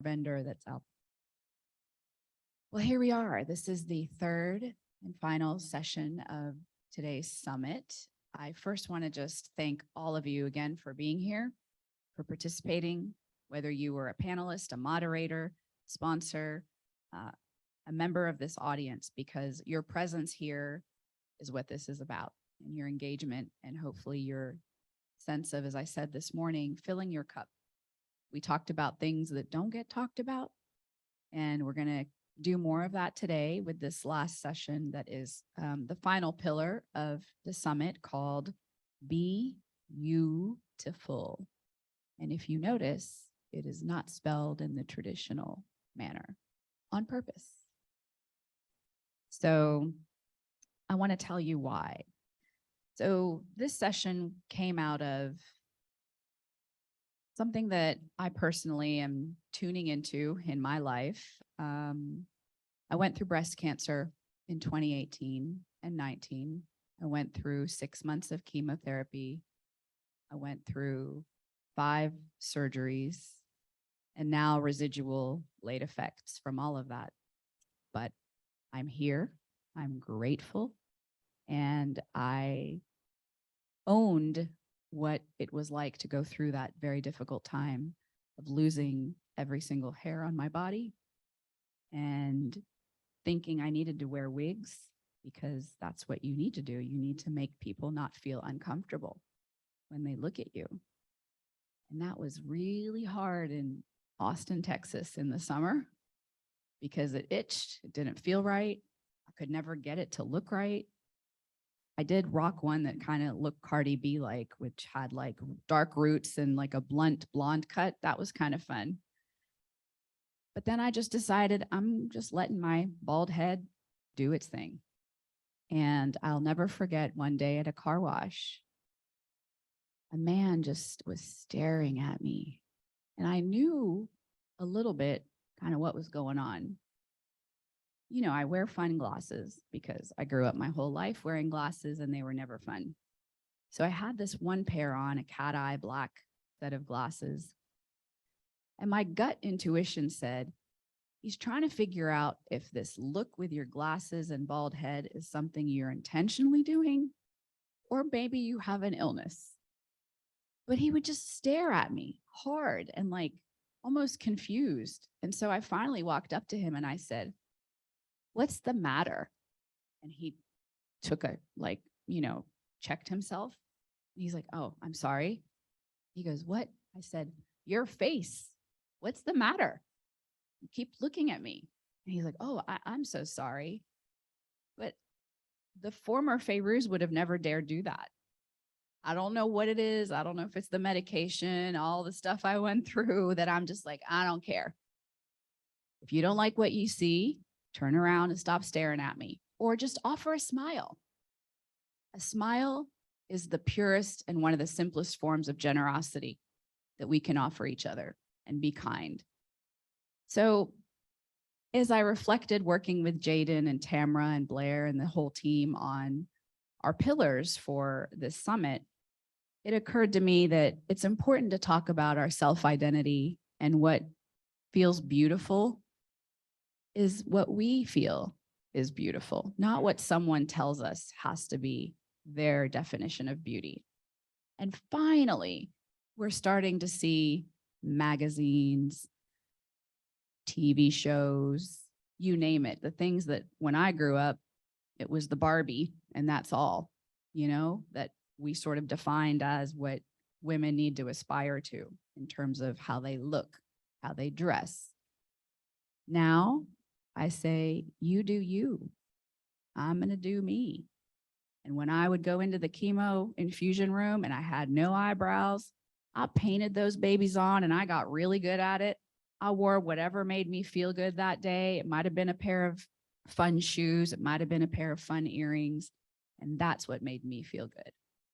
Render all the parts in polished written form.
vendor that's out. Well, here we are. This is the third and final session of today's summit. I first want to just thank all of you again for being here, for participating, whether you were a panelist, a moderator, sponsor, a member of this audience, because your presence here is what this is about, and your engagement, and hopefully your sense of, as I said this morning, filling your cup. We talked about things that don't get talked about, and we're going to do more of that today with this last session that is the final pillar of the summit, called BeYOUtiful. And if you notice, it is not spelled in the traditional manner on purpose. So I want to tell you why. So this session came out of something that I personally am tuning into in my life. I went through breast cancer in 2018 and 19. I went through 6 months of chemotherapy. I went through 5 surgeries, and now residual late effects from all of that. But I'm here, I'm grateful, and I owned what it was like to go through that very difficult time of losing every single hair on my body and thinking I needed to wear wigs because that's what you need to do. You need to make people not feel uncomfortable when they look at you. And that was really hard in Austin, Texas in the summer because it itched, it didn't feel right. I could never get it to look right. I did rock one that kind of looked Cardi B-like, which had like dark roots and like a blunt blonde cut. That was kind of fun. But then I just decided I'm just letting my bald head do its thing. And I'll never forget one day at a car wash, a man just was staring at me. And I knew a little bit kind of what was going on. You know, I wear fun glasses because I grew up my whole life wearing glasses and they were never fun. So I had this one pair on, a cat eye black set of glasses. And my gut intuition said, he's trying to figure out if this look with your glasses and bald head is something you're intentionally doing, or maybe you have an illness. But he would just stare at me hard and like almost confused. And so I finally walked up to him and I said, "What's the matter?" And he took a, like, checked himself. And he's like, "Oh, I'm sorry." He goes, "What?" I said, "Your face. What's the matter? You keep looking at me." And he's like, "Oh, I'm so sorry." But the former Fairuz would have never dared do that. I don't know what it is. I don't know if it's the medication, all the stuff I went through, that I'm just like, I don't care. If you don't like what you see, turn around and stop staring at me, or just offer a smile. A smile is the purest and one of the simplest forms of generosity that we can offer each other, and be kind. So as I reflected working with Jaden and Tamara and Blair and the whole team on our pillars for this summit, it occurred to me that it's important to talk about our self-identity, and what feels beautiful is what we feel is beautiful, not what someone tells us has to be their definition of beauty. And finally, we're starting to see magazines, TV shows, you name it, the things that when I grew up, it was the Barbie and that's all, that we sort of defined as what women need to aspire to in terms of how they look, how they dress. Now I say, you do you. I'm going to do me. And when I would go into the chemo infusion room and I had no eyebrows, I painted those babies on and I got really good at it. I wore whatever made me feel good that day. It might have been a pair of fun shoes. It might have been a pair of fun earrings. And that's what made me feel good.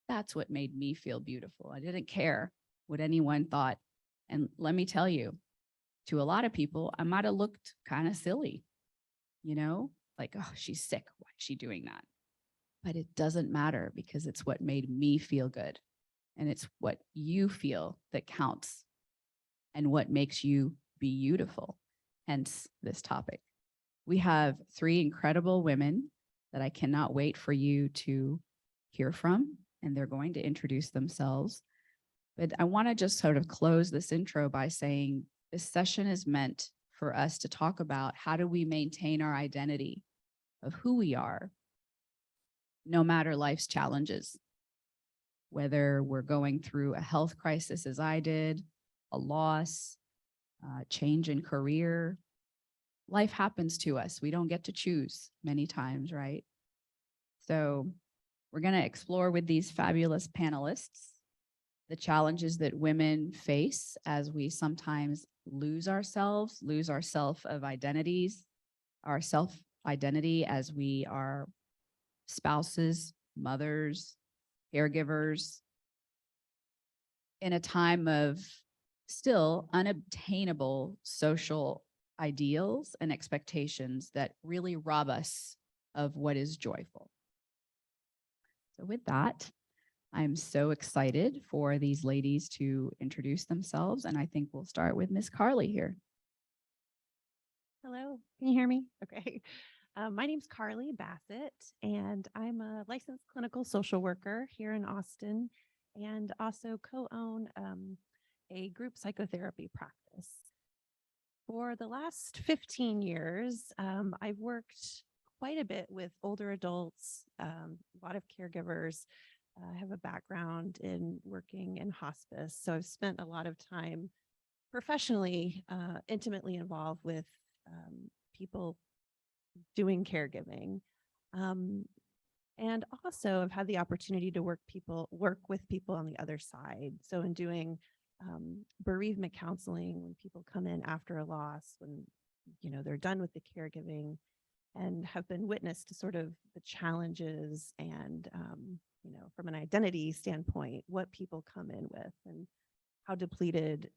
That's what made me feel beautiful. I didn't care what anyone thought. And let me tell you, to a lot of people, I might have looked kind of silly, like, oh, she's sick. Why is she doing that? But it doesn't matter, because it's what made me feel good. And it's what you feel that counts, and what makes you BeYOUtiful, hence this topic. We have three incredible women that I cannot wait for you to hear from, and they're going to introduce themselves. But I want to just sort of close this intro by saying this session is meant for us to talk about how do we maintain our identity of who we are, no matter life's challenges. Whether we're going through a health crisis as I did, a loss, change in career, life happens to us. We don't get to choose many times, right? So we're going to explore with these fabulous panelists the challenges that women face as we sometimes lose ourselves, lose our self-identity as we are spouses, mothers, caregivers, in a time of still unobtainable social ideals and expectations that really rob us of what is joyful. So with that, I'm so excited for these ladies to introduce themselves, and I think we'll start with Miss Carly here. Hello, can you hear me? Okay. My name's Carly Bassett, and I'm a licensed clinical social worker here in Austin, and also co-own a group psychotherapy practice. For the last 15 years, I've worked quite a bit with older adults, a lot of caregivers. I have a background in working in hospice, so I've spent a lot of time professionally, intimately involved with people doing caregiving. And also I've had the opportunity to work with people on the other side. So in doing bereavement counseling, when people come in after a loss, when they're done with the caregiving, and have been witness to sort of the challenges and from an identity standpoint, what people come in with and how depleted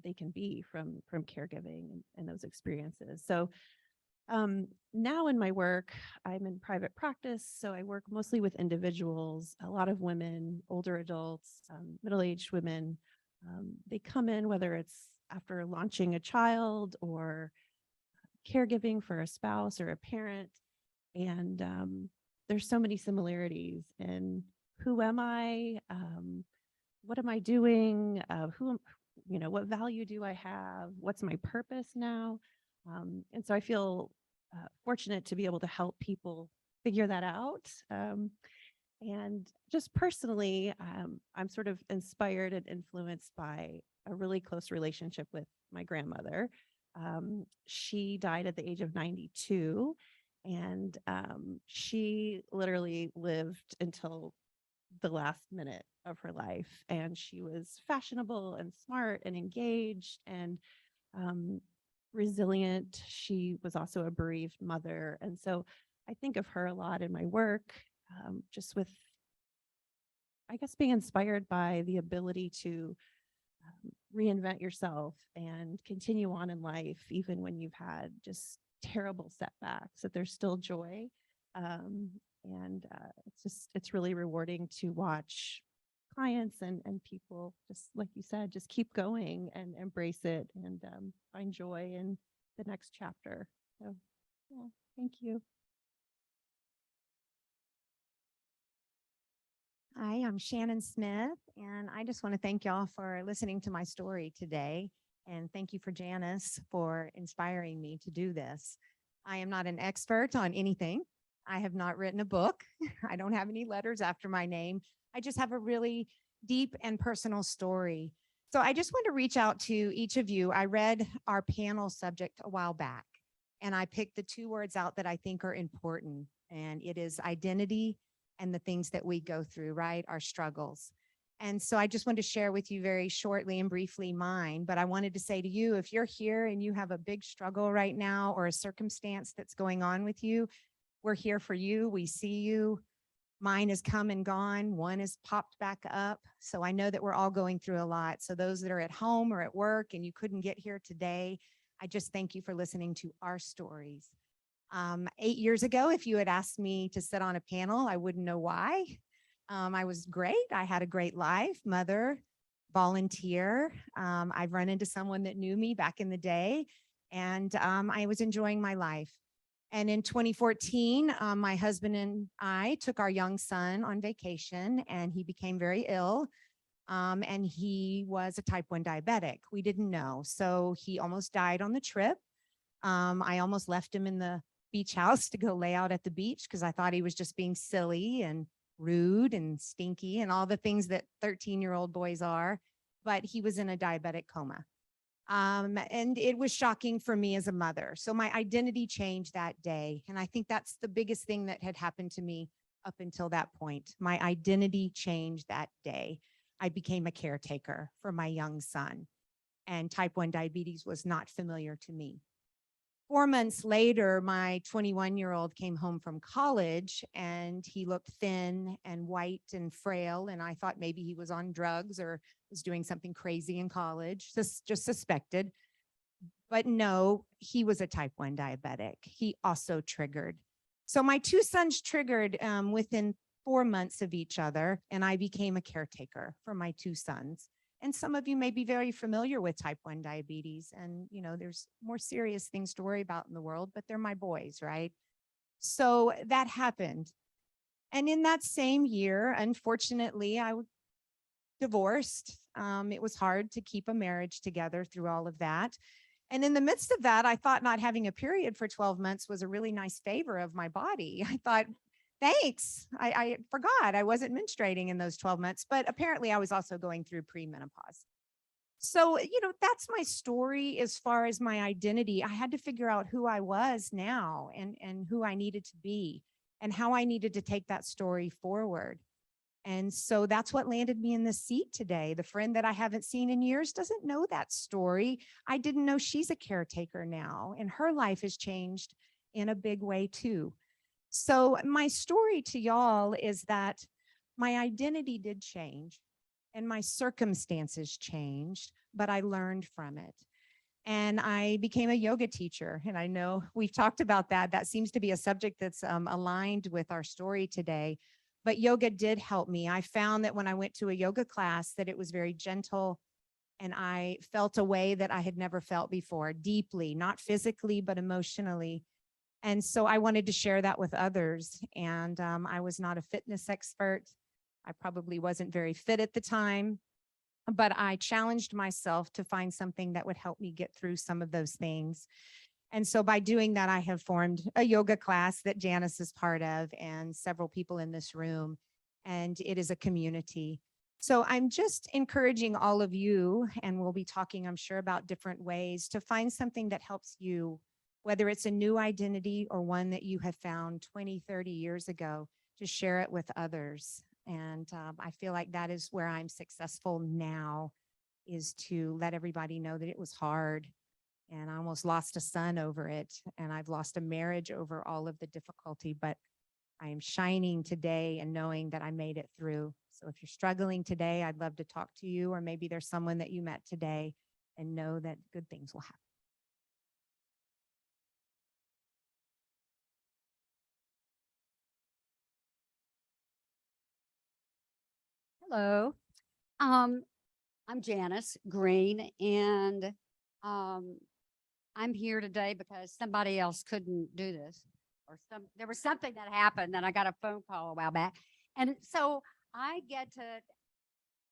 they can be from caregiving and those experiences. So now in my work, I'm in private practice, so I work mostly with individuals, a lot of women, older adults, middle-aged women. They come in, whether it's after launching a child or caregiving for a spouse or a parent, and there's so many similarities in who am I, what am I doing, what value do I have, what's my purpose now. And so I feel fortunate to be able to help people figure that out. And just personally, I'm sort of inspired and influenced by a really close relationship with my grandmother. She died at the age of 92, and she literally lived until the last minute of her life. And she was fashionable and smart and engaged and resilient. She was also a bereaved mother. And so I think of her a lot in my work, just with, I guess, being inspired by the ability to reinvent yourself and continue on in life, even when you've had just terrible setbacks, that there's still joy. And it's really rewarding to watch clients and people, just like you said, just keep going and embrace it and find joy in the next chapter. So yeah, thank you. Hi, I'm Shannon Smith, and I just want to thank y'all for listening to my story today. And thank you for Janice for inspiring me to do this. I am not an expert on anything. I have not written a book. I don't have any letters after my name. I just have a really deep and personal story. So I just want to reach out to each of you. I read our panel subject a while back, and I picked the two words out that I think are important, and it is identity and the things that we go through, right? Our struggles. And so I just wanted to share with you very shortly and briefly mine, but I wanted to say to you, if you're here and you have a big struggle right now or a circumstance that's going on with you, we're here for you. We see you. Mine has come and gone. One has popped back up. So I know that we're all going through a lot. So those that are at home or at work and you couldn't get here today, I just thank you for listening to our stories. 8 years ago, if you had asked me to sit on a panel, I wouldn't know why. I was great. I had a great life, mother, volunteer. I've run into someone that knew me back in the day, and I was enjoying my life. And in 2014, my husband and I took our young son on vacation, and he became very ill. And he was a type 1 diabetic. We didn't know. So he almost died on the trip. I almost left him in the beach house to go lay out at the beach because I thought he was just being silly and rude and stinky and all the things that 13-year-old boys are. But he was in a diabetic coma. And it was shocking for me as a mother. So my identity changed that day. And I think that's the biggest thing that had happened to me up until that point. My identity changed that day. I became a caretaker for my young son, and type 1 diabetes was not familiar to me. 4 months later, my 21-year-old came home from college, and he looked thin and white and frail. And I thought maybe he was on drugs or was doing something crazy in college, just suspected. But no, he was a type 1 diabetic. He also triggered. So my two sons triggered within 4 months of each other, and I became a caretaker for my two sons. And some of you may be very familiar with type 1 diabetes, and there's more serious things to worry about in the world, but they're my boys, right? So that happened. And in that same year, unfortunately, I was divorced. It was hard to keep a marriage together through all of that. And in the midst of that, I thought not having a period for 12 months was a really nice favor of my body. I thought, thanks. I forgot I wasn't menstruating in those 12 months, but apparently I was also going through premenopause. So, that's my story as far as my identity. I had to figure out who I was now and who I needed to be and how I needed to take that story forward. And so that's what landed me in this seat today. The friend that I haven't seen in years doesn't know that story. I didn't know she's a caretaker now, and her life has changed in a big way too. So my story to y'all is that my identity did change and my circumstances changed, but I learned from it. And I became a yoga teacher. And I know we've talked about that. That seems to be a subject that's aligned with our story today. But yoga did help me. I found that when I went to a yoga class that it was very gentle, and I felt a way that I had never felt before, deeply, not physically, but emotionally. And so I wanted to share that with others. And I was not a fitness expert. I probably wasn't very fit at the time, but I challenged myself to find something that would help me get through some of those things. And so by doing that, I have formed a yoga class that Janice is part of, and several people in this room, and it is a community. So I'm just encouraging all of you, and we'll be talking, I'm sure, about different ways to find something that helps you, whether it's a new identity or one that you have found 20, 30 years ago, to share it with others. And I feel like that is where I'm successful now, is to let everybody know that it was hard. And I almost lost a son over it. And I've lost a marriage over all of the difficulty, but I am shining today and knowing that I made it through. So if you're struggling today, I'd love to talk to you, or maybe there's someone that you met today, and know that good things will happen. Hello, I'm Janice Green, and I'm here today because somebody else couldn't do this, or there was something that happened, and I got a phone call a while back, and so I get to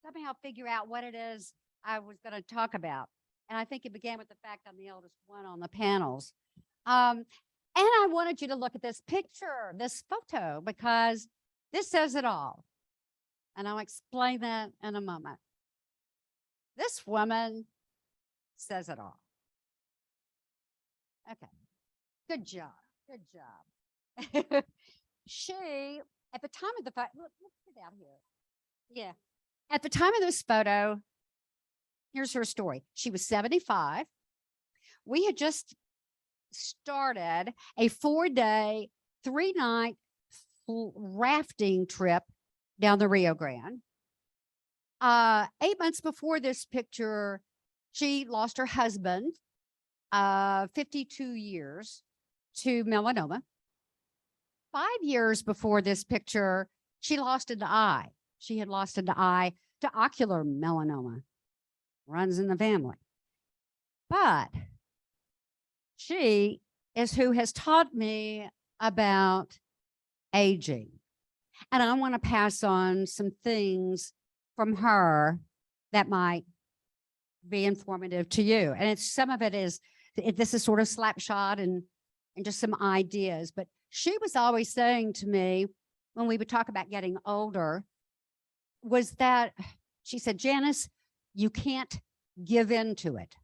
somehow figure out what it is I was going to talk about, and I think it began with the fact I'm the eldest one on the panels, and I wanted you to look at this picture, this photo, because this says it all. And I'll explain that in a moment. This woman says it all. Okay. Good job. Good job. She, at the time of the photo, let's sit out here. Yeah. At the time of this photo, here's her story. She was 75. We had just started a 4-day, 3-night rafting trip down the Rio Grande. 8 months before this picture, she lost her husband, 52 years, to melanoma. 5 years before this picture, she lost an eye. She had lost an eye to ocular melanoma. runs in the family. But she is who has taught me about aging. And I want to pass on some things from her that might be informative to you. And it's some of it is, this is sort of slapshot and just some ideas. But she was always saying to me when we would talk about getting older, was that she said, Janice, you can't give in to it.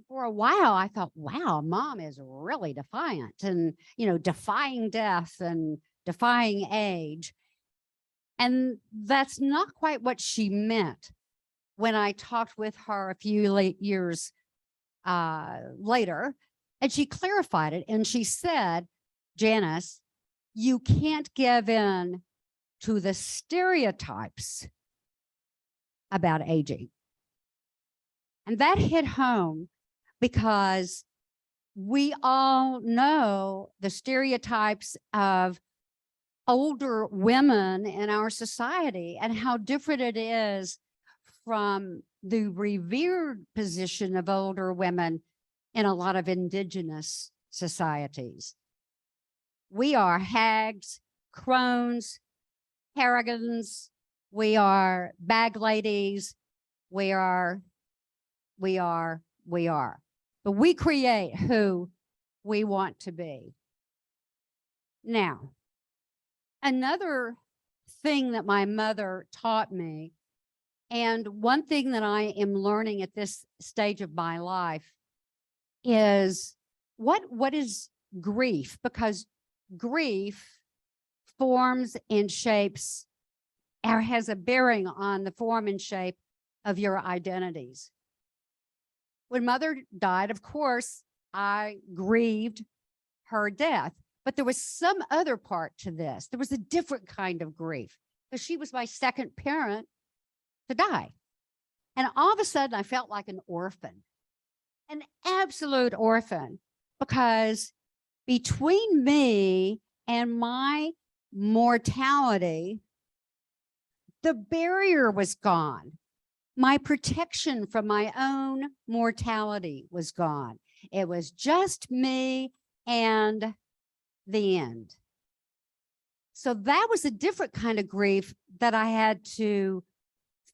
For a while, I thought, wow, mom is really defiant and, defying death and defying age. And that's not quite what she meant when I talked with her a few years later, and she clarified it. And she said, Janice, you can't give in to the stereotypes about aging. And that hit home because we all know the stereotypes of older women in our society and how different it is from the revered position of older women in a lot of indigenous societies. We are hags, crones, harrigans, we are bag ladies, we are. But we create who we want to be. Now, another thing that my mother taught me, and one thing that I am learning at this stage of my life, is what is grief? Because grief forms and shapes, or has a bearing on the form and shape of your identities. When mother died, of course, I grieved her death, but there was some other part to this. There was a different kind of grief because she was my second parent to die. And all of a sudden I felt like an orphan, an absolute orphan, because between me and my mortality, the barrier was gone. My protection from my own mortality was gone. It was just me and the end. So that was a different kind of grief that I had to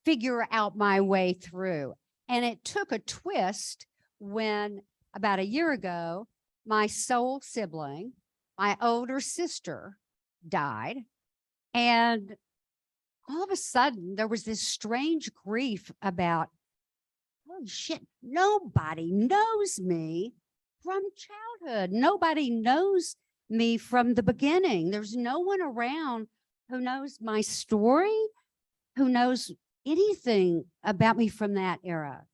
figure out my way through. And it took a twist when about a year ago, my sole sibling, my older sister, died. And all of a sudden there was this strange grief about, holy shit, nobody knows me from childhood. Nobody knows me from the beginning. There's no one around who knows my story, who knows anything about me from that era.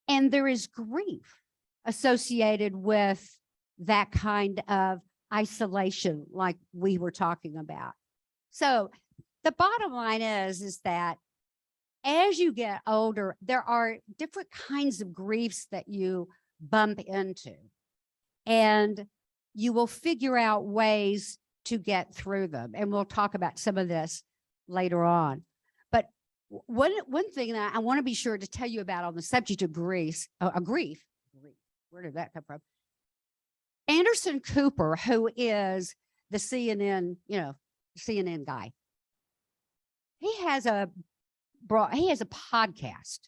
And there is grief associated with that kind of isolation like we were talking about. So the bottom line is that as you get older, there are different kinds of griefs that you bump into, and you will figure out ways to get through them. And we'll talk about some of this later on. But one thing that I want to be sure to tell you about on the subject of grief, where did that come from? Anderson Cooper, who is the CNN guy, he has a podcast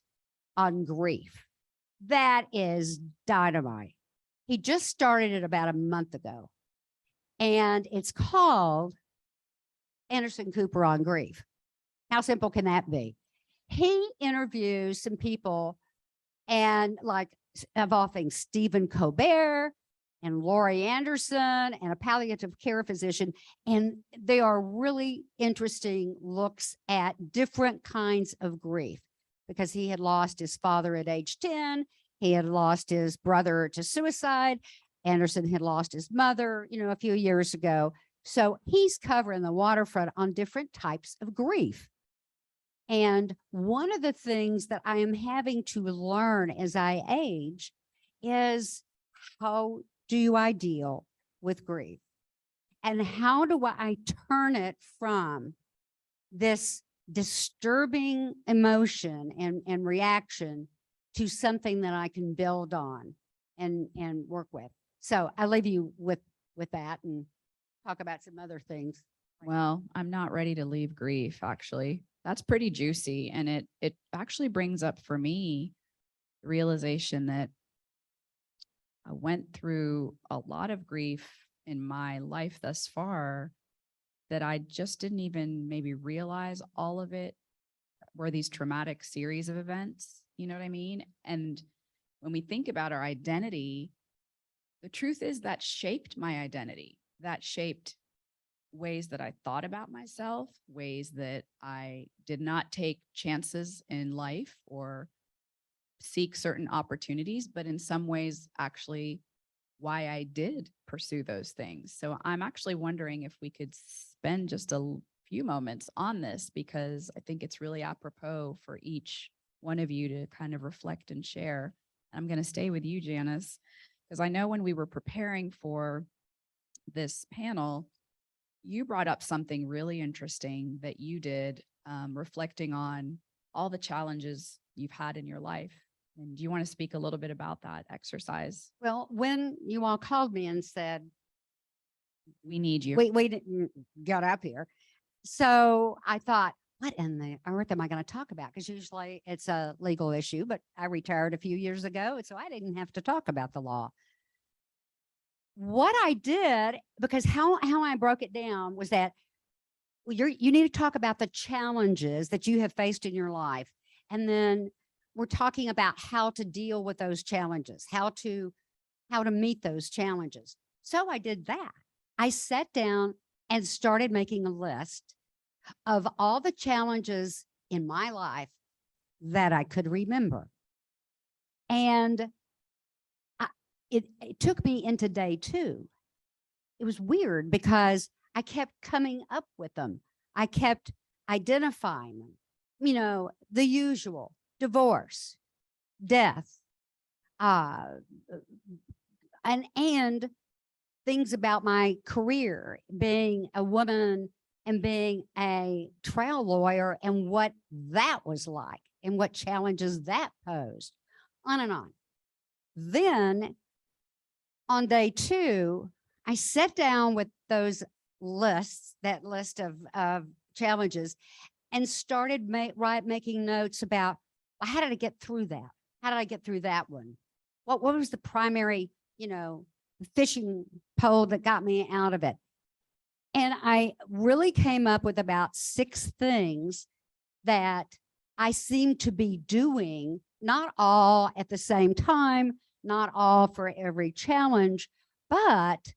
on grief that is dynamite. He just started it about a month ago, and it's called Anderson Cooper on Grief. How simple can that be? He interviews some people, and like of all things, Stephen Colbert and Laurie Anderson and a palliative care physician. And they are really interesting looks at different kinds of grief, because he had lost his father at age 10. He had lost his brother to suicide. Anderson had lost his mother, a few years ago. So he's covering the waterfront on different types of grief. And one of the things that I am having to learn as I age is, how do I deal with grief? And how do I turn it from this disturbing emotion and reaction to something that I can build on and work with. So I leave you with that and talk about some other things. Well, I'm not ready to leave grief, actually. That's pretty juicy. And it actually brings up for me the realization that I went through a lot of grief in my life thus far that I just didn't even maybe realize all of it were these traumatic series of events. You know what I mean? And when we think about our identity, the truth is that shaped my identity. That shaped ways that I thought about myself, ways that I did not take chances in life or seek certain opportunities, but in some ways, actually, why I did pursue those things. So I'm actually wondering if we could spend just a few moments on this, because I think it's really apropos for each one of you to kind of reflect and share. I'm going to stay with you, Janice, because I know when we were preparing for this panel, you brought up something really interesting that you did, reflecting on all the challenges you've had in your life. And do you want to speak a little bit about that exercise? Well, when you all called me and said, We need you. we didn't get up here. So I thought, what in the earth am I going to talk about? Because usually it's a legal issue, but I retired a few years ago, so I didn't have to talk about the law. What I did, because how I broke it down was that you need to talk about the challenges that you have faced in your life. And then we're talking about how to deal with those challenges, how to meet those challenges. So I did that. I sat down and started making a list of all the challenges in my life that I could remember. And it took me into day 2. It was weird because I kept coming up with them. I kept identifying them, you know, the usual: divorce, death, and things about my career, being a woman and being a trial lawyer, and what that was like and what challenges that posed, on and on. Then on day 2, I sat down with those lists, that list of challenges, and started making notes about, well, how did I get through that? How did I get through that one? What was the primary, you know, fishing pole that got me out of it? And I really came up with about 6 things that I seem to be doing, not all at the same time, not all for every challenge, but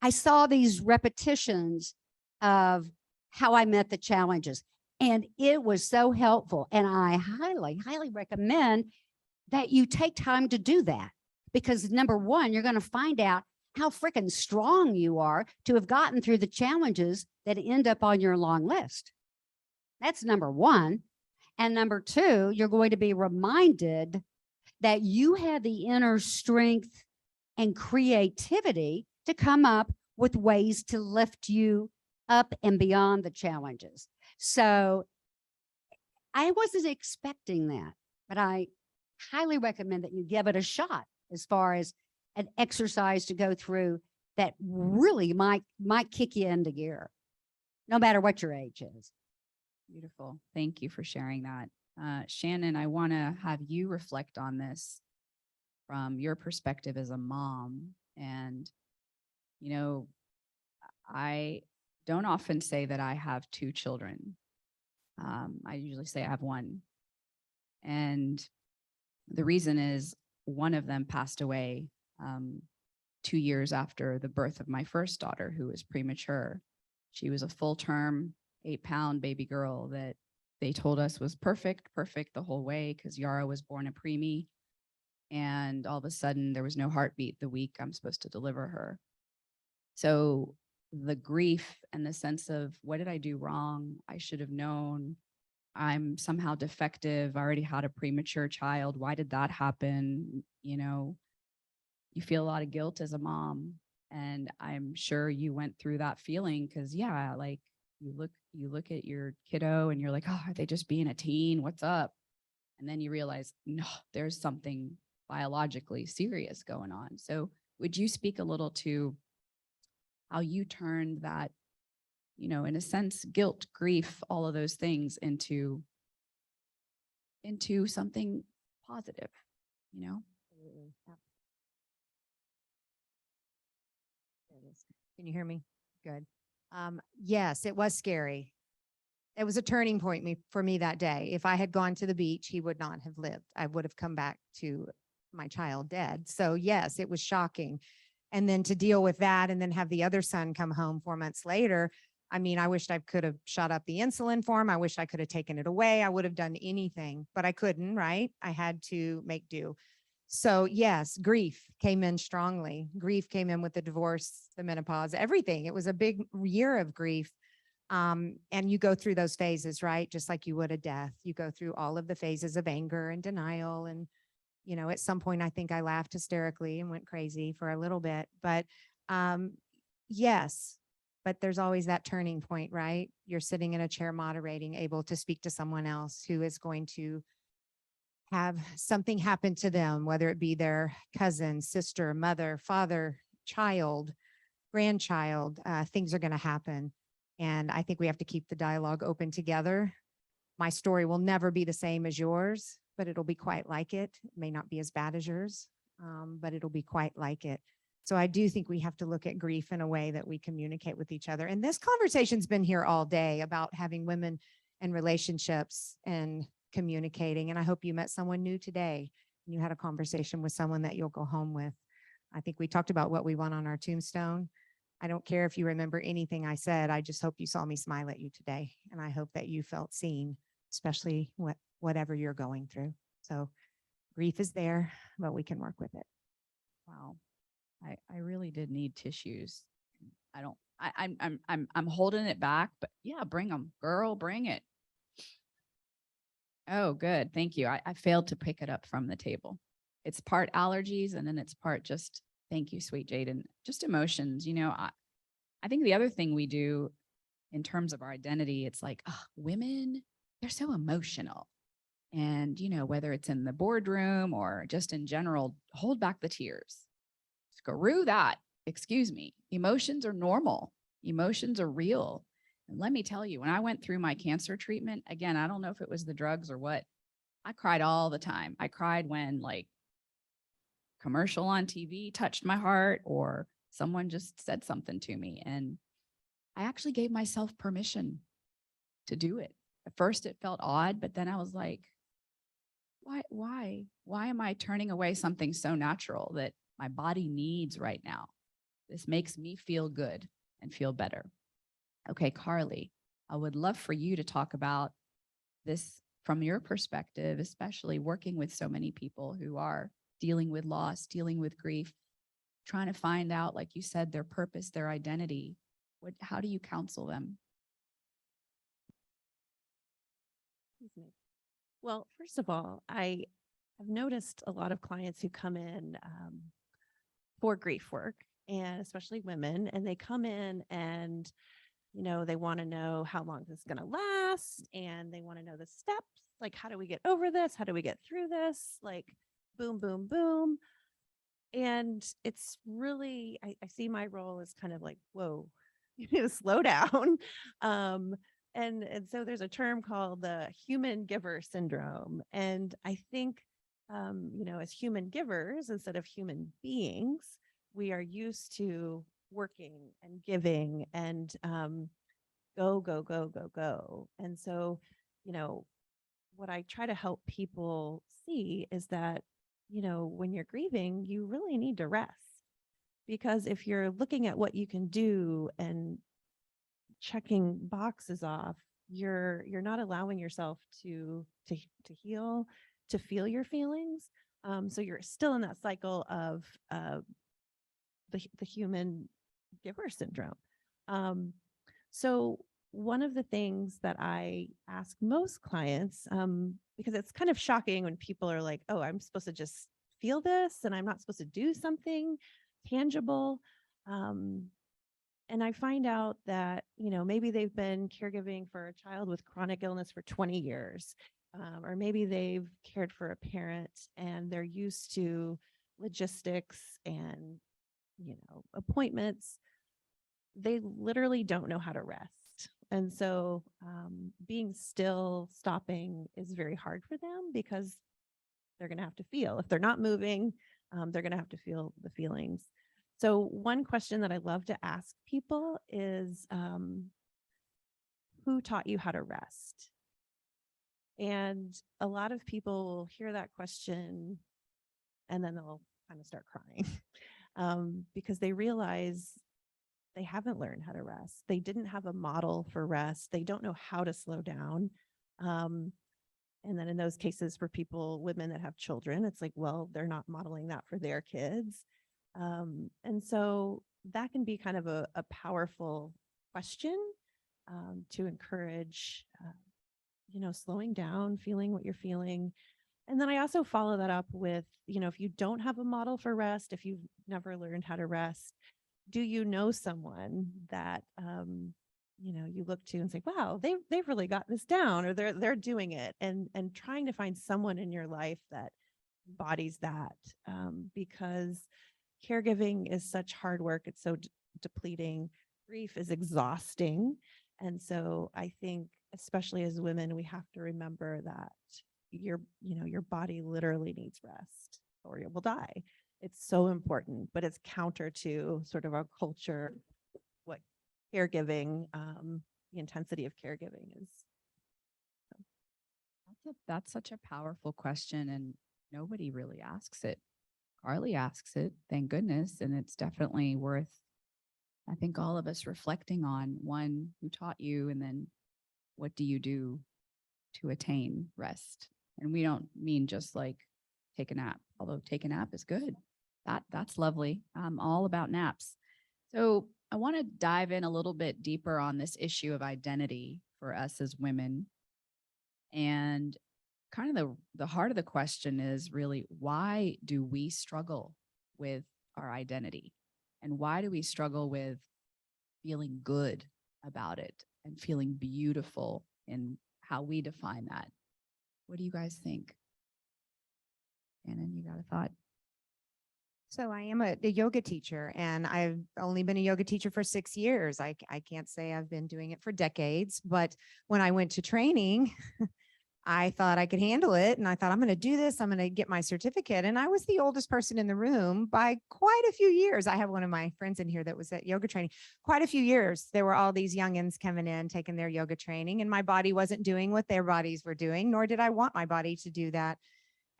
I saw these repetitions of how I met the challenges. And it was so helpful. And I highly, highly recommend that you take time to do that. Because number one, you're going to find out how freaking strong you are to have gotten through the challenges that end up on your long list. That's number one. And number 2, you're going to be reminded that you have the inner strength and creativity to come up with ways to lift you up and beyond the challenges. So I wasn't expecting that, but I highly recommend that you give it a shot as far as an exercise to go through that really might kick you into gear, no matter what your age is. Beautiful. Thank you for sharing that. Shannon, I want to have you reflect on this from your perspective as a mom. And, you know, I don't often say that I have 2 children. I usually say I have 1. And the reason is one of them passed away 2 years after the birth of my first daughter, who was premature. She was a full-term 8-pound baby girl that they told us was perfect the whole way, because Yara was born a preemie. And all of a sudden there was no heartbeat the week I'm supposed to deliver her. So the grief and the sense of, what did I do wrong? I should have known. I'm somehow defective. I already had a premature child. Why did that happen? You know, you feel a lot of guilt as a mom. And I'm sure you went through that feeling, because yeah, like you look you look at your kiddo and you're like, oh, are they just being a teen? What's up? And then you realize, no, there's something biologically serious going on. So would you speak a little to how you turned that, in a sense, guilt, grief, all of those things into something positive, Absolutely. Yeah. There it is. Can you hear me? Good. Yes, it was scary. It was a turning point for me that day. If I had gone to the beach, he would not have lived. I would have come back to my child dead. So yes, it was shocking. And then to deal with that and then have the other son come home 4 months later. I mean, I wished I could have shot up the insulin for him. I wish I could have taken it away. I would have done anything, but I couldn't, right? I had to make do. So yes, grief came in strongly. Grief came in with the divorce, the menopause, everything. It was a big year of grief. And you go through those phases, right? Just like you would a death. You go through all of the phases of anger and denial. And, at some point, I think I laughed hysterically and went crazy for a little bit. But yes, but there's always that turning point, right? You're sitting in a chair moderating, able to speak to someone else who is going to have something happen to them, whether it be their cousin, sister, mother, father, child, grandchild, things are going to happen. And I think we have to keep the dialogue open together. My story will never be the same as yours, but it'll be quite like it. It may not be as bad as yours, but it'll be quite like it. So I do think we have to look at grief in a way that we communicate with each other. And this conversation's been here all day about having women and relationships and communicating. And I hope you met someone new today. And you had a conversation with someone that you'll go home with. I think we talked about what we want on our tombstone. I don't care if you remember anything I said. I just hope you saw me smile at you today. And I hope that you felt seen, especially whatever you're going through. So grief is there, but we can work with it. Wow. I really did need tissues. I'm holding it back, but yeah, bring them, girl, bring it. Oh, good. Thank you. I failed to pick it up from the table. It's part allergies and then it's part just, thank you, sweet Jaden, just emotions. I think the other thing we do in terms of our identity, it's like, oh, women, they're so emotional. And, whether it's in the boardroom or just in general, hold back the tears. Screw that. Excuse me. Emotions are normal. Emotions are real. And let me tell you, when I went through my cancer treatment, again, I don't know if it was the drugs or what, I cried all the time. I cried when commercial on TV touched my heart or someone just said something to me. And I actually gave myself permission to do it. At first it felt odd, but then I was like, why am I turning away something so natural that my body needs right now? This makes me feel good and feel better. Okay, Carly, I would love for you to talk about this from your perspective, especially working with so many people who are dealing with loss, dealing with grief, trying to find out, like you said, their purpose, their identity. How do you counsel them? Well, first of all, I have noticed a lot of clients who come in for grief work, and especially women, and they come in and, they want to know how long this is going to last, and they want to know the steps, like, how do we get over this? How do we get through this? Like, boom, boom, boom. And it's really, I see my role as kind of like, whoa, slow down. And so there's a term called the human giver syndrome. And I think, as human givers, instead of human beings, we are used to working and giving and go, go, go, go, go. And so, what I try to help people see is that, when you're grieving, you really need to rest. Because if you're looking at what you can do and checking boxes off, you're not allowing yourself to heal, to feel your feelings. So you're still in that cycle of the human giver syndrome. So one of the things that I ask most clients, because it's kind of shocking when people are like, oh, I'm supposed to just feel this and I'm not supposed to do something tangible. And I find out that, maybe they've been caregiving for a child with chronic illness for 20 years, or maybe they've cared for a parent and they're used to logistics and, appointments. They literally don't know how to rest. And so being still, stopping is very hard for them because they're going to have to feel. If they're not moving, they're going to have to feel the feelings. So one question that I love to ask people is, who taught you how to rest? And a lot of people will hear that question and then they'll kind of start crying because they realize they haven't learned how to rest. They didn't have a model for rest. They don't know how to slow down. And then in those cases for women that have children, it's like, well, they're not modeling that for their kids. And so that can be kind of a powerful question to encourage, slowing down, feeling what you're feeling. And then I also follow that up with, if you don't have a model for rest, if you've never learned how to rest, do you know someone that, you look to and say, wow, they've really got this down, or they're doing it, and trying to find someone in your life that embodies that, because caregiving is such hard work. It's so depleting. Grief is exhausting. And so I think, especially as women, we have to remember that your body literally needs rest or you will die. It's so important, but it's counter to sort of our culture, what caregiving, the intensity of caregiving is. That's such a powerful question, and nobody really asks it. Carly asks it, thank goodness, and it's definitely worth, I think, all of us reflecting on. One, who taught you, and then what do you do to attain rest? And we don't mean just like take a nap, although take a nap is good. That's lovely. I'm all about naps. So I want to dive in a little bit deeper on this issue of identity for us as women. And kind of the heart of the question is really, why do we struggle with our identity? And why do we struggle with feeling good about it and feeling beautiful in how we define that? What do you guys think? Shannon, you got a thought? So I am a yoga teacher, and I've only been a yoga teacher for 6 years. I can't say I've been doing it for decades, but when I went to training, I thought I could handle it. And I thought, I'm going to do this. I'm going to get my certificate. And I was the oldest person in the room by quite a few years. I have one of my friends in here that was at yoga training quite a few years. There were all these youngins coming in, taking their yoga training, and my body wasn't doing what their bodies were doing, nor did I want my body to do that.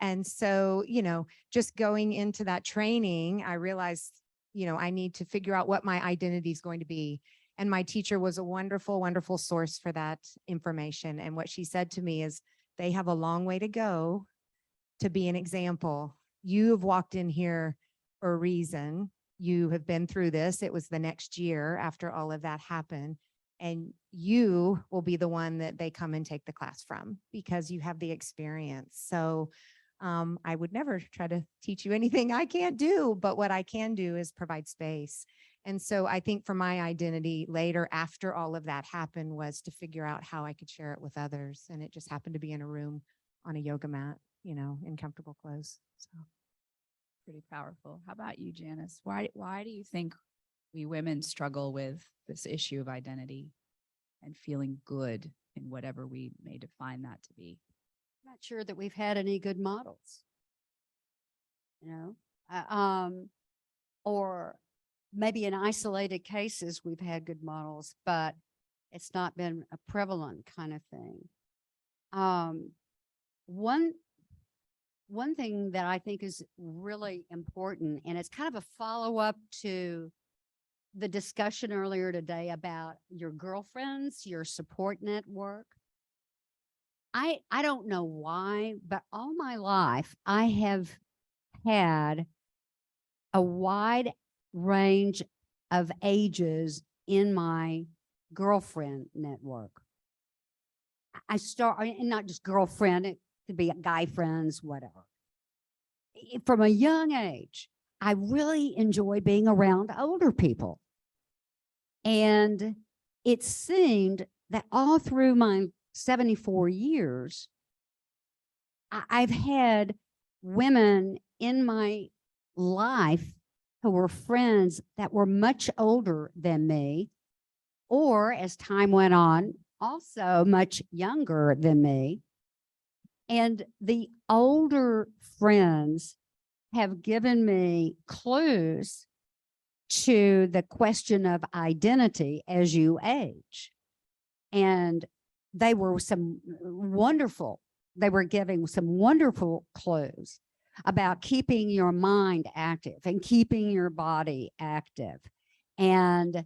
And so, just going into that training, I realized, I need to figure out what my identity is going to be. And my teacher was a wonderful, wonderful source for that information. And what she said to me is, they have a long way to go to be an example. You have walked in here for a reason. You have been through this. It was the next year after all of that happened. And you will be the one that they come and take the class from because you have the experience. So I would never try to teach you anything I can't do, but what I can do is provide space. And so I think for my identity later, after all of that happened, was to figure out how I could share it with others. And it just happened to be in a room on a yoga mat, in comfortable clothes. So Pretty powerful. How about you, Janice? Why do you think we women struggle with this issue of identity and feeling good in whatever we may define that to be? I'm not sure that we've had any good models, or maybe in isolated cases we've had good models, but it's not been a prevalent kind of thing. One thing that I think is really important, and it's kind of a follow-up to the discussion earlier today about your girlfriends, your support network. I don't know why, but all my life I have had a wide range of ages in my girlfriend network. And not just girlfriend, it could be guy friends, whatever. From a young age, I really enjoy being around older people. And it seemed that all through my 74 years, I've had women in my life who were friends that were much older than me, or as time went on, also much younger than me. And the older friends have given me clues to the question of identity as you age. And they were they were giving some wonderful clues about keeping your mind active and keeping your body active and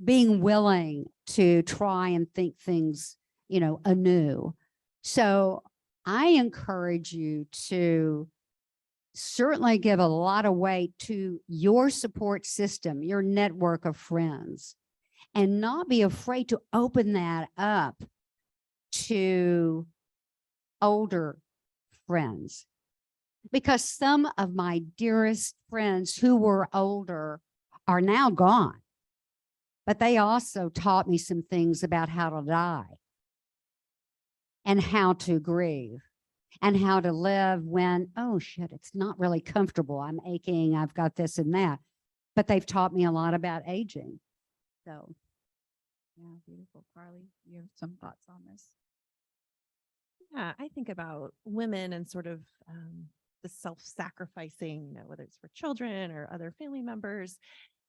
being willing to try and think things, anew. So I encourage you to certainly give a lot of weight to your support system, your network of friends, and not be afraid to open that up to older friends. Because some of my dearest friends who were older are now gone, but they also taught me some things about how to die and how to grieve and how to live when, oh shit, it's not really comfortable. I'm aching, I've got this and that. But they've taught me a lot about aging. So, Yeah, beautiful. Carly, you have some thoughts on this? Yeah, I think about women and sort of the self-sacrificing, whether it's for children or other family members,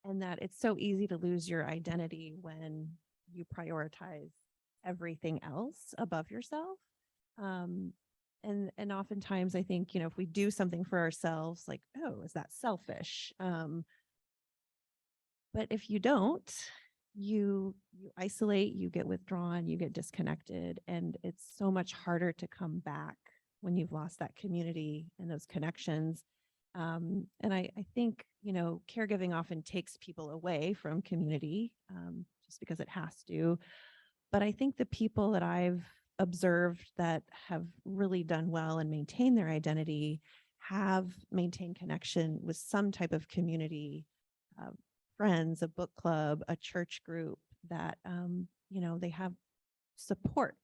and that it's so easy to lose your identity when you prioritize everything else above yourself. And oftentimes I think, if we do something for ourselves, like, oh, is that selfish? But if you don't, you isolate, you get withdrawn, you get disconnected, and it's so much harder to come back when you've lost that community and those connections. And I think, caregiving often takes people away from community just because it has to. But I think the people that I've observed that have really done well and maintained their identity have maintained connection with some type of community, friends, a book club, a church group that, they have support.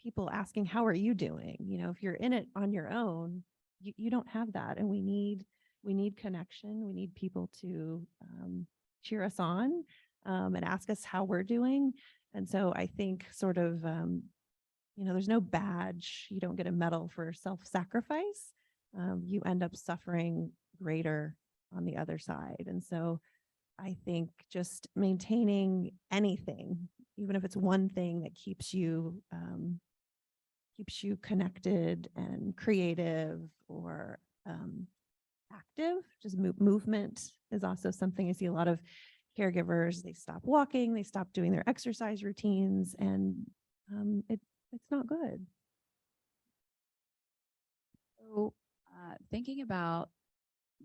People asking, how are you doing? If you're in it on your own, you don't have that. And we need connection. We need people to cheer us on and ask us how we're doing. And so I think sort of, there's no badge. You don't get a medal for self-sacrifice. You end up suffering greater on the other side. And so I think just maintaining anything, even if it's one thing that keeps you connected and creative or active, just movement is also something I see a lot of caregivers. They stop walking, they stop doing their exercise routines, and it's not good. So thinking about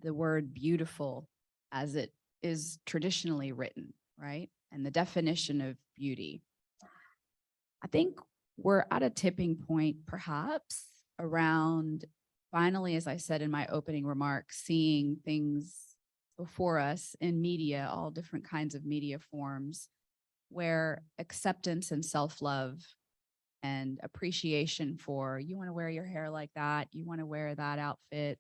the word beautiful as it is traditionally written, right? And the definition of beauty. I think we're at a tipping point, perhaps, around finally, as I said in my opening remarks, seeing things before us in media, all different kinds of media forms, where acceptance and self-love and appreciation for, you want to wear your hair like that, you want to wear that outfit.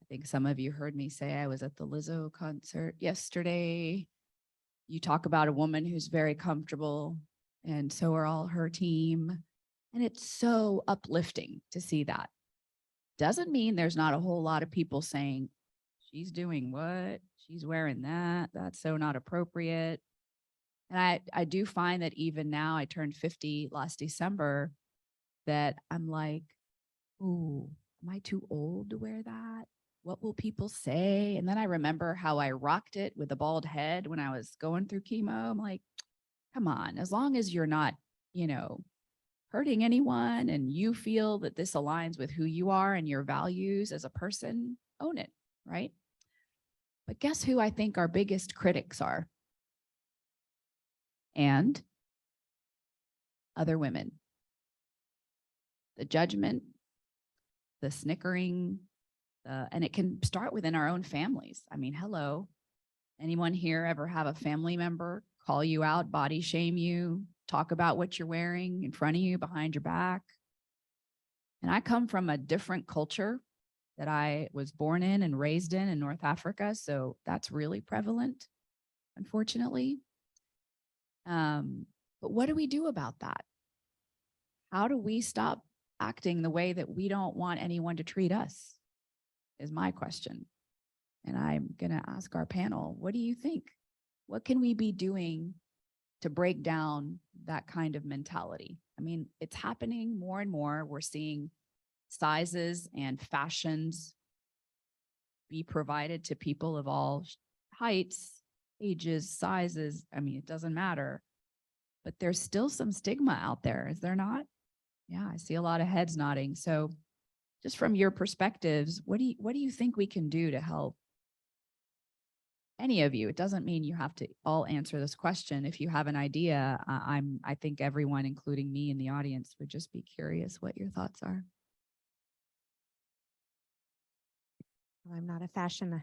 I think some of you heard me say I was at the Lizzo concert yesterday. You talk about a woman who's very comfortable, and so are all her team. And it's so uplifting to see that. Doesn't mean there's not a whole lot of people saying, she's doing what? She's wearing that. That's so not appropriate. And I do find that even now, I turned 50 last December, that I'm like, ooh, am I too old to wear that? What will people say? And then I remember how I rocked it with a bald head when I was going through chemo. I'm like, come on, as long as you're not, hurting anyone and you feel that this aligns with who you are and your values as a person, own it, right? But guess who I think our biggest critics are? And other women. The judgment, the snickering, and it can start within our own families. I mean, hello, Anyone here ever have a family member call you out, body shame you, talk about what you're wearing in front of you, behind your back? And I come from a different culture that I was born in and raised in North Africa. So that's really prevalent, unfortunately. But what do we do about that? How do we stop acting the way that we don't want anyone to treat us? Is my question. And I'm going to ask our panel, what do you think? What can we be doing to break down that kind of mentality? I mean, it's happening more and more. We're seeing sizes and fashions be provided to people of all heights, ages, sizes. I mean, it doesn't matter. But there's still some stigma out there, is there not? Yeah, I see a lot of heads nodding. So just from your perspectives, what do you think we can do to help any of you? It doesn't mean you have to all answer this question. If you have an idea, I think everyone, including me in the audience, would just be curious what your thoughts are. I'm not a fashionista,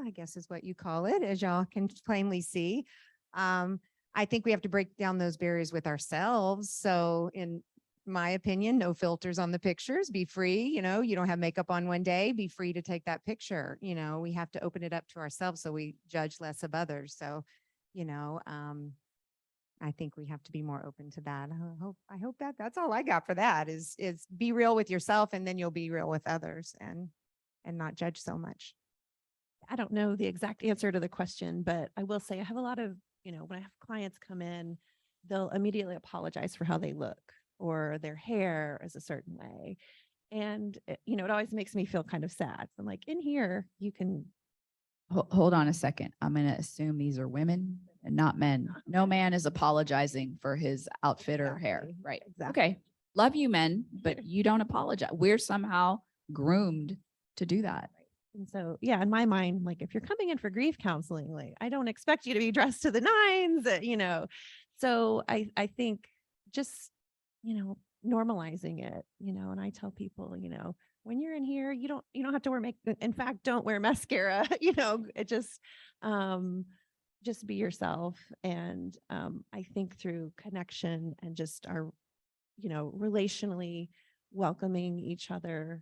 I guess is what you call it, as y'all can plainly see. I think we have to break down those barriers with ourselves. So in my opinion, no filters on the pictures, be free. You know, you don't have makeup on one day, be free to take that picture. You know, we have to open it up to ourselves so we judge less of others. So, you know, I think we have to be more open to that. I hope that that's all I got for that is be real with yourself, and then you'll be real with others and not judge so much. I don't know the exact answer to the question, but I will say I have a lot of, when I have clients come in, they'll immediately apologize for how they look or their hair is a certain way. And, it always makes me feel kind of sad. I'm like, in here, you can. Hold on a second. I'm going to assume these are women and not men. No man is apologizing for his outfit or hair. Exactly. Right. Exactly. Okay. Love you, men, but you don't apologize. We're somehow groomed to do that. And so, yeah, in my mind, like if you're coming in for grief counseling, like I don't expect you to be dressed to the nines, So I think just, normalizing it, and I tell people, when you're in here, you don't have to wear makeup. In fact, don't wear mascara, it just be yourself. And I think through connection and just our, relationally welcoming each other,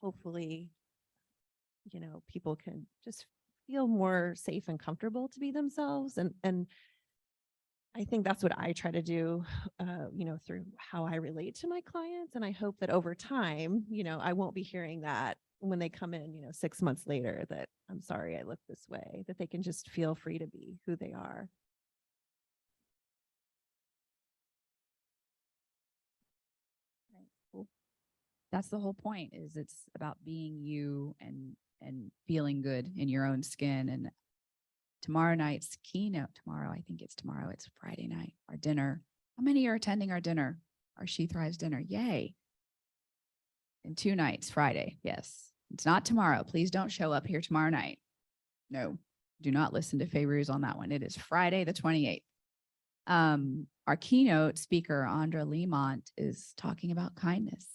hopefully, people can just feel more safe and comfortable to be themselves. And I think that's what I try to do, through how I relate to my clients. And I hope that over time, I won't be hearing that when they come in, 6 months later, that I'm sorry I look this way, that they can just feel free to be who they are. That's the whole point, is it's about being you and feeling good in your own skin. And tomorrow night's keynote, it's Friday night, our dinner. How many are attending our dinner, our She Thrives dinner? Yay. And 2 nights, Friday. Yes. It's not tomorrow. Please don't show up here tomorrow night. No, do not listen to Fayruz on that one. It is Friday, the 28th. Our keynote speaker, Andra Lemont, is talking about kindness,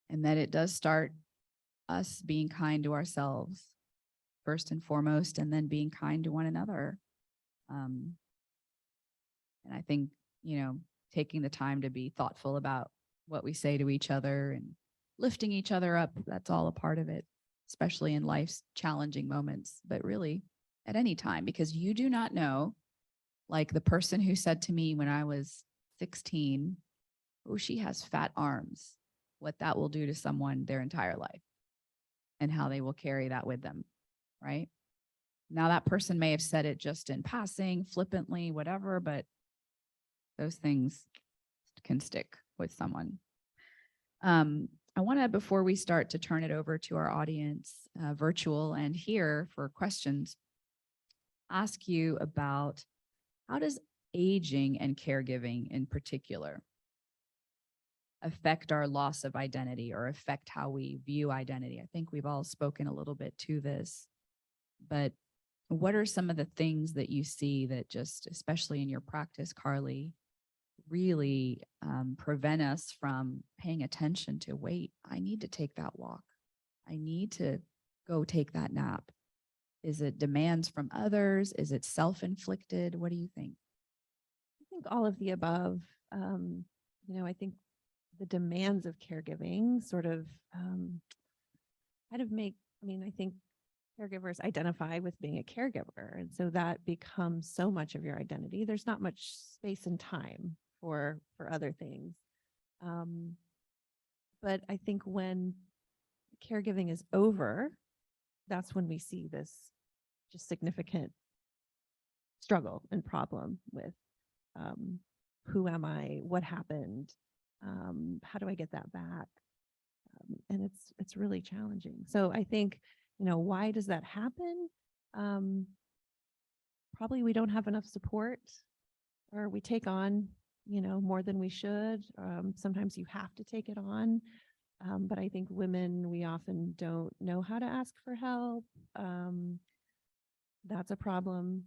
and that it does start us being kind to ourselves first and foremost, and then being kind to one another. And I think, taking the time to be thoughtful about what we say to each other and lifting each other up, that's all a part of it, especially in life's challenging moments, but really at any time, because you do not know, like the person who said to me when I was 16, oh, she has fat arms, what that will do to someone their entire life and how they will carry that with them, right? Now that person may have said it just in passing, flippantly, whatever, but those things can stick with someone. I want to, before we start to turn it over to our audience, virtual and here for questions, ask you about how does aging and caregiving in particular affect our loss of identity or affect how we view identity? I think we've all spoken a little bit to this, but what are some of the things that you see that just, especially in your practice, Carly, really prevent us from paying attention to, wait, I need to take that walk. I need to go take that nap. Is it demands from others? Is it self-inflicted? What do you think? I think all of the above. I think the demands of caregiving sort of kind of make, I think caregivers identify with being a caregiver. And so that becomes so much of your identity. There's not much space and time for other things. But I think when caregiving is over, that's when we see this just significant struggle and problem with who am I? What happened? How do I get that back? And it's really challenging. So I think, why does that happen? Probably we don't have enough support, or we take on, more than we should. Sometimes you have to take it on. But I think women, we often don't know how to ask for help. That's a problem.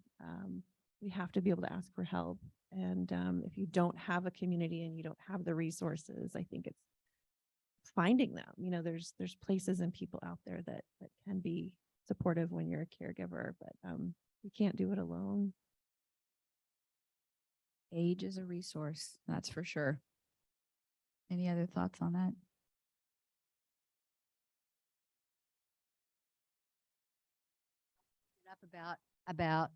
We have to be able to ask for help. And if you don't have a community and you don't have the resources, I think it's finding them. There's places and people out there that can be supportive when you're a caregiver, but we can't do it alone. Age is a resource, that's for sure. Any other thoughts on that? Up about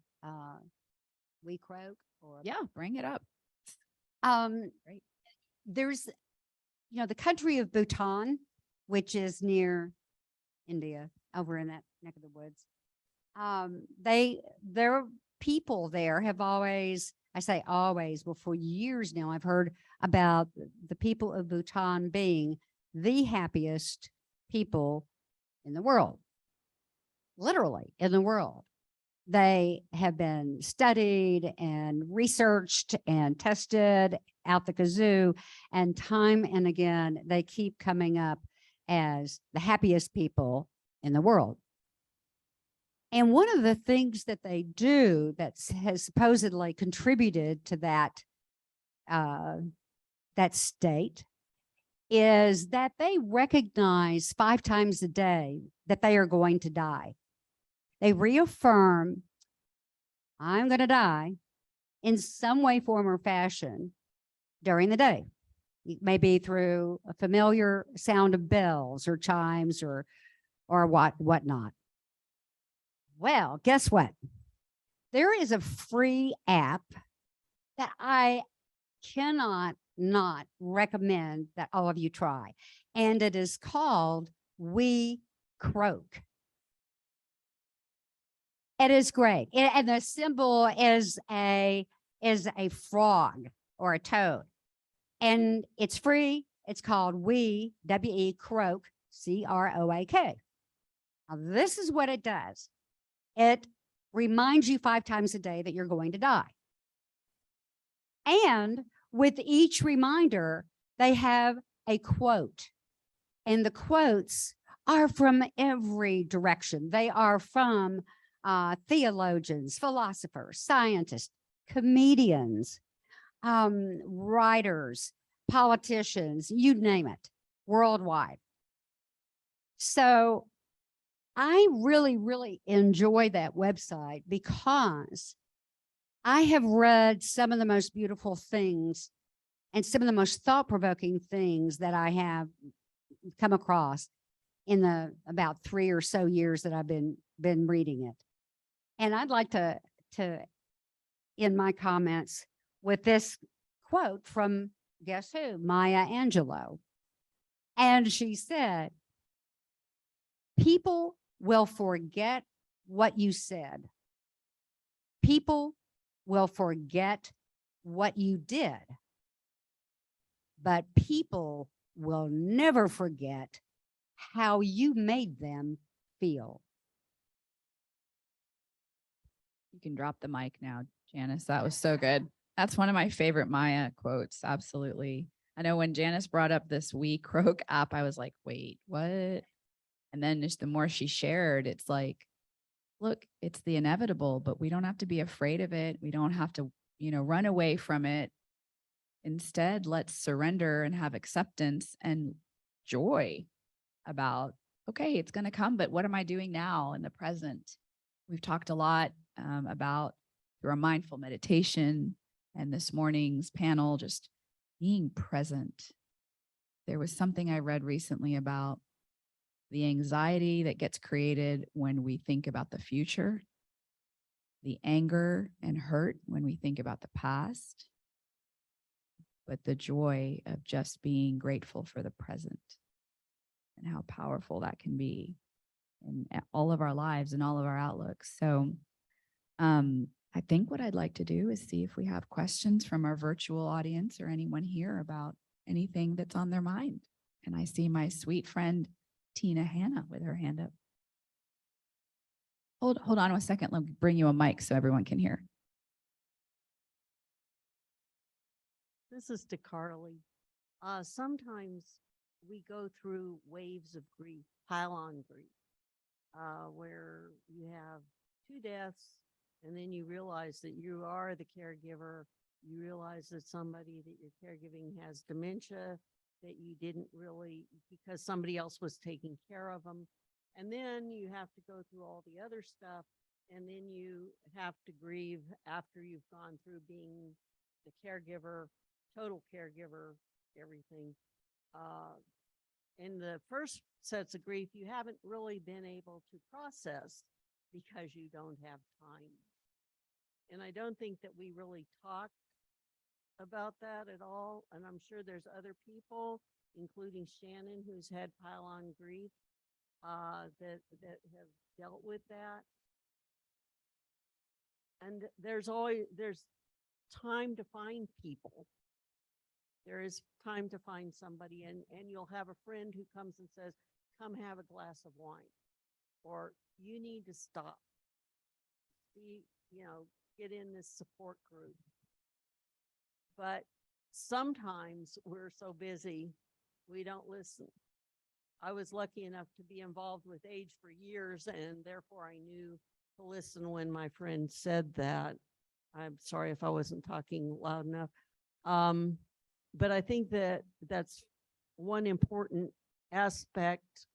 we croak or Yeah, bring it up. Great. there's the country of Bhutan, which is near India, over in that neck of the woods. Their people there have always, I say always, well, for years now, I've heard about the people of Bhutan being the happiest people in the world, literally in the world. They have been studied and researched and tested out the kazoo, and time and again, they keep coming up as the happiest people in the world. And one of the things that they do that has supposedly contributed to that, that state is that they recognize 5 times a day that they are going to die. They reaffirm, I'm going to die in some way, form, or fashion during the day. It may be through a familiar sound of bells or chimes or whatnot. Well, guess what? There is a free app that I cannot not recommend that all of you try. And it is called We Croak. It is great. And the symbol is a frog or a toad. And it's free. It's called We, W-E, Croak, C-R-O-A-K. Now, this is what it does. It reminds you 5 times a day that you're going to die. And with each reminder, they have a quote. And the quotes are from every direction. They are from theologians, philosophers, scientists, comedians, writers, politicians, you name it, worldwide. So I really, really enjoy that website because I have read some of the most beautiful things and some of the most thought-provoking things that I have come across in the about 3 or so years that I've been reading it. And I'd like to end my comments with this quote from, guess who? Maya Angelou. And she said, people will forget what you said. People will forget what you did. But people will never forget how you made them feel. You can drop the mic now, Janice. That was so good. That's one of my favorite Maya quotes. Absolutely. I know when Janice brought up this We Croak app, I was like, wait, what? And then just the more she shared, it's like, look, it's the inevitable, but we don't have to be afraid of it. We don't have to, run away from it. Instead, let's surrender and have acceptance and joy about, okay, it's going to come, but what am I doing now in the present we've talked a lot about through our mindful meditation and this morning's panel, just being present. There was something I read recently about the anxiety that gets created when we think about the future, the anger and hurt when we think about the past, but the joy of just being grateful for the present and how powerful that can be in all of our lives and all of our outlooks. So I think what I'd like to do is see if we have questions from our virtual audience or anyone here about anything that's on their mind. And I see my sweet friend, Tina Hanna, with her hand up. Hold on a second. Let me bring you a mic so everyone can hear. This is to Carly. Sometimes we go through waves of grief, pile-on grief, where you have 2 deaths, and then you realize that you are the caregiver. You realize that somebody that you're caregiving has dementia, that you didn't really, because somebody else was taking care of them. And then you have to go through all the other stuff, and then you have to grieve after you've gone through being the caregiver, total caregiver, everything. In the first sets of grief, you haven't really been able to process because you don't have time. And I don't think that we really talk about that at all. And I'm sure there's other people, including Shannon, who's had pile-on grief, that have dealt with that. And there's time to find people. There is time to find somebody, and you'll have a friend who comes and says, come have a glass of wine, or you need to stop. Get in this support group. But sometimes we're so busy, we don't listen. I was lucky enough to be involved with AGE for years, and therefore I knew to listen when my friend said that. I'm sorry if I wasn't talking loud enough. But I think that that's one important aspect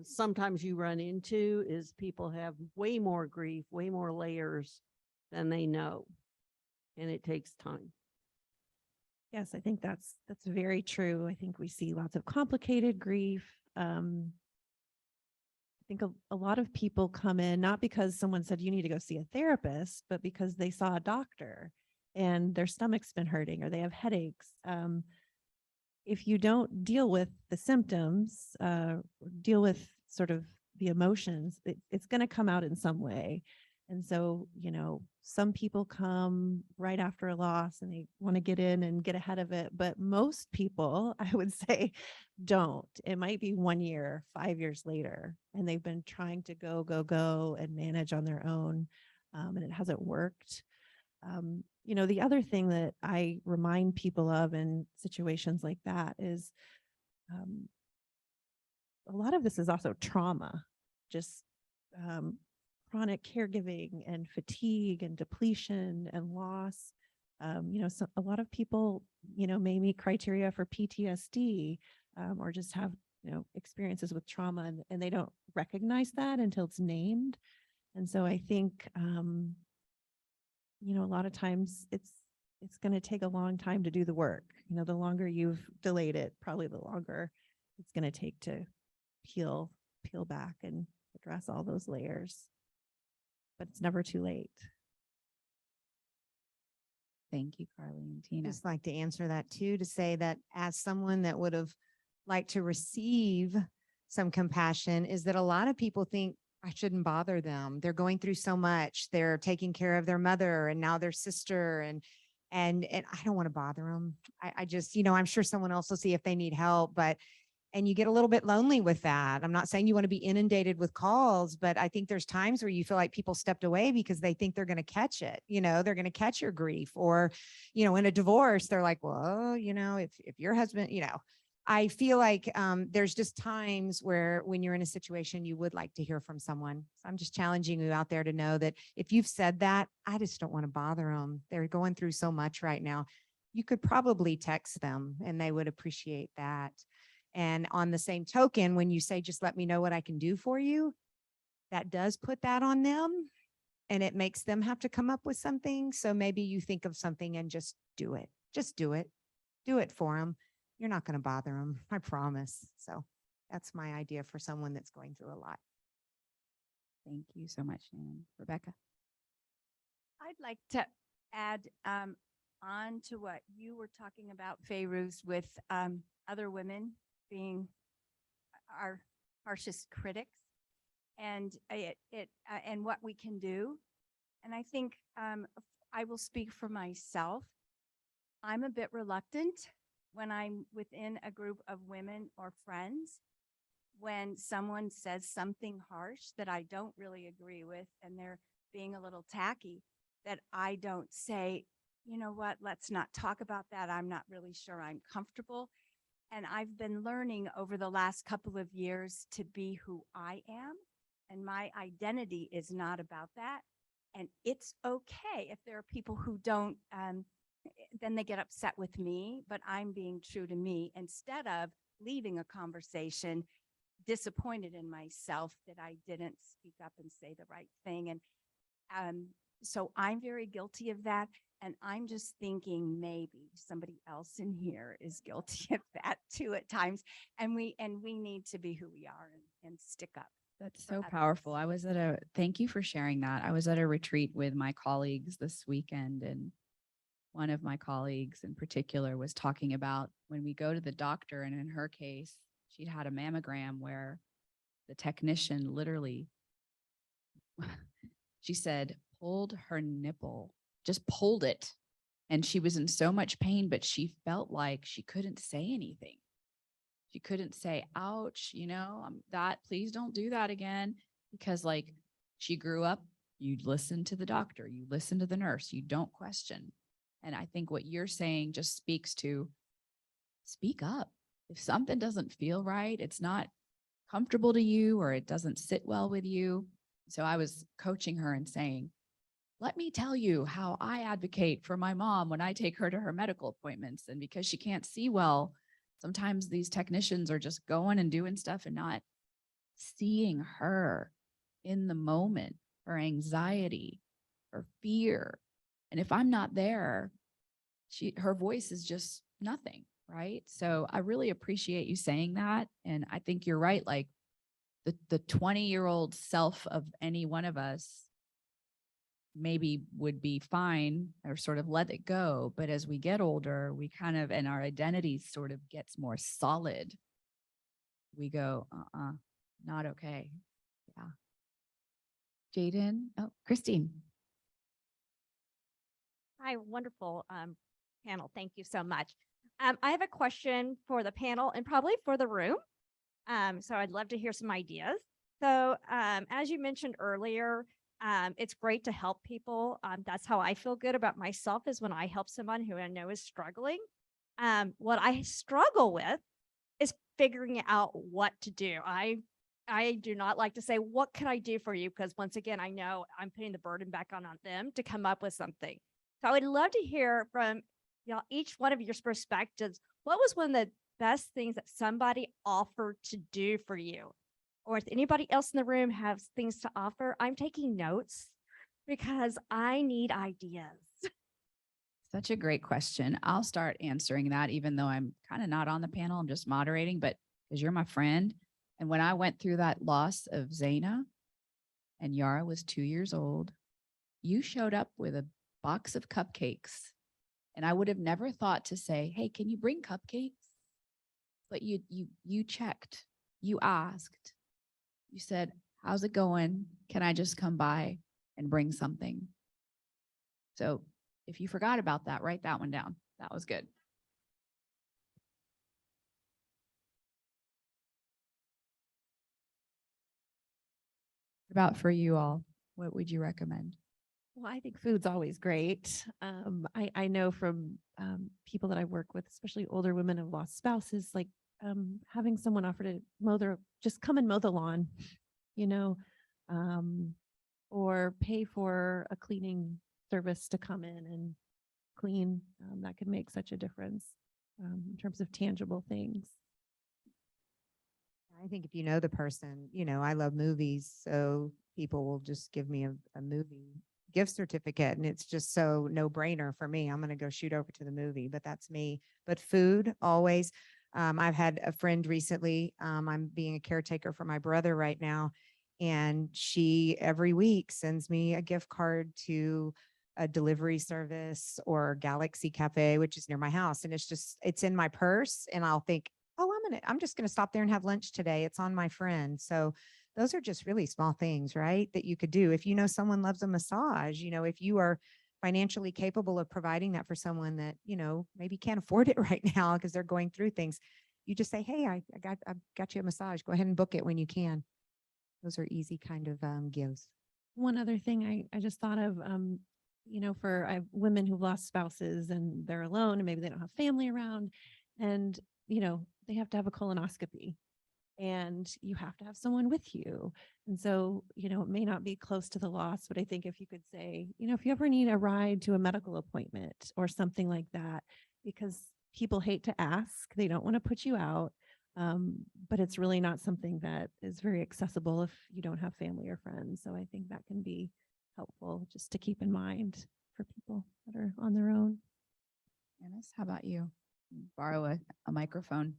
sometimes you run into is people have way more grief, way more layers than they know, and it takes time. Yes, I think that's very true. I think we see lots of complicated grief. I think a lot of people come in not because someone said you need to go see a therapist, but because they saw a doctor and their stomach's been hurting or they have headaches. If you don't deal with the symptoms, deal with sort of the emotions, it's going to come out in some way. And so, some people come right after a loss and they want to get in and get ahead of it. But most people, I would say, don't. It might be 1 year, 5 years later, and they've been trying to go and manage on their own. And it hasn't worked. The other thing that I remind people of in situations like that is a lot of this is also trauma, just chronic caregiving and fatigue and depletion and loss. So a lot of people, may meet criteria for PTSD or just have, experiences with trauma, and they don't recognize that until it's named. And so I think, a lot of times it's going to take a long time to do the work. The longer you've delayed it, probably the longer it's going to take to peel back and address all those layers. But it's never too late. Thank you, Carly and Tina. Just like to answer that too, to say that as someone that would have liked to receive some compassion, is that a lot of people think I shouldn't bother them. They're going through so much. They're taking care of their mother and now their sister, and I don't want to bother them. I just, I'm sure someone else will see if they need help, and you get a little bit lonely with that. I'm not saying you want to be inundated with calls, but I think there's times where you feel like people stepped away because they think they're going to catch it. They're going to catch your grief, or, in a divorce, they're like, well, if your husband, I feel like there's just times where when you're in a situation, you would like to hear from someone. So I'm just challenging you out there to know that if you've said that, I just don't want to bother them. They're going through so much right now. You could probably text them and they would appreciate that. And on the same token, when you say, just let me know what I can do for you, that does put that on them and it makes them have to come up with something. So maybe you think of something and just do it. Just do it. Do it for them. You're not going to bother them. I promise. So that's my idea for someone that's going through a lot. Thank you so much, Shannon. Rebecca? I'd like to add on to what you were talking about, Feiruz, with other women being our harshest critics, and and what we can do. And I think I will speak for myself. I'm a bit reluctant when I'm within a group of women or friends, when someone says something harsh that I don't really agree with and they're being a little tacky, that I don't say, you know what, let's not talk about that. I'm not really sure I'm comfortable. And I've been learning over the last couple of years to be who I am. And my identity is not about that. And it's okay if there are people who don't, then they get upset with me, but I'm being true to me instead of leaving a conversation disappointed in myself that I didn't speak up and say the right thing. And so I'm very guilty of that. And I'm just thinking maybe somebody else in here is guilty of that too at times. And we need to be who we are and stick up. That's for so others. powerful. Thank you for sharing that. I was at a retreat with my colleagues this weekend, and one of my colleagues in particular was talking about when we go to the doctor, and in her case, she'd had a mammogram where the technician literally, she said, pulled her nipple, just pulled it. And she was in so much pain, but she felt like she couldn't say anything. She couldn't say, ouch, please don't do that again. Because like she grew up, you listen to the doctor, you listen to the nurse, you don't question. And I think what you're saying just speaks to speak up. If something doesn't feel right, it's not comfortable to you, or it doesn't sit well with you. So I was coaching her and saying, let me tell you how I advocate for my mom when I take her to her medical appointments. And because she can't see well, sometimes these technicians are just going and doing stuff and not seeing her in the moment, her anxiety, her fear. And if I'm not there, her voice is just nothing, right? So I really appreciate you saying that. And I think you're right. Like the 20-year-old self of any one of us maybe would be fine or sort of let it go. But as we get older, we kind of, and our identity sort of gets more solid. We go, not okay. Yeah. Jaden. Oh, Christine. Hi, wonderful panel. Thank you so much. I have a question for the panel and probably for the room. So I'd love to hear some ideas. So as you mentioned earlier, it's great to help people. That's how I feel good about myself, is when I help someone who I know is struggling. What I struggle with is figuring out what to do. I do not like to say, what can I do for you? Because once again, I know I'm putting the burden back on them to come up with something. So I would love to hear from each one of your perspectives. What was one of the best things that somebody offered to do for you? Or if anybody else in the room has things to offer, I'm taking notes because I need ideas. Such a great question. I'll start answering that, even though I'm kind of not on the panel. I'm just moderating, but because you're my friend. And when I went through that loss of Zaina and Yara was 2 years old, you showed up with a box of cupcakes. And I would have never thought to say, hey, can you bring cupcakes? But you checked, you asked, you said, how's it going? Can I just come by and bring something? So if you forgot about that, write that one down. That was good. What about for you all? What would you recommend? Well, I think food's always great. I know from people that I work with, especially older women who've lost spouses, like having someone offer to just come and mow the lawn, or pay for a cleaning service to come in and clean. That could make such a difference in terms of tangible things. I think if you know the person, I love movies, so people will just give me a movie gift certificate, and it's just so no brainer for me. I'm going to go shoot over to the movie, but that's me. But food always. I've had a friend recently. I'm being a caretaker for my brother right now, and she every week sends me a gift card to a delivery service or Galaxy Cafe, which is near my house. And it's in my purse, and I'll think, oh, I'm just going to stop there and have lunch today. It's on my friend. So those are just really small things, right? That you could do. If you know someone loves a massage, if you are financially capable of providing that for someone that, maybe can't afford it right now because they're going through things, you just say, hey, I got you a massage. Go ahead and book it when you can. Those are easy kind of gives. One other thing I just thought of, for women who've lost spouses and they're alone and maybe they don't have family around, and, they have to have a colonoscopy and you have to have someone with you. And so, it may not be close to the loss, but I think if you could say, if you ever need a ride to a medical appointment or something like that, because people hate to ask, they don't want to put you out. But it's really not something that is very accessible if you don't have family or friends. So I think that can be helpful just to keep in mind for people that are on their own. Janice, how about you? Borrow a microphone.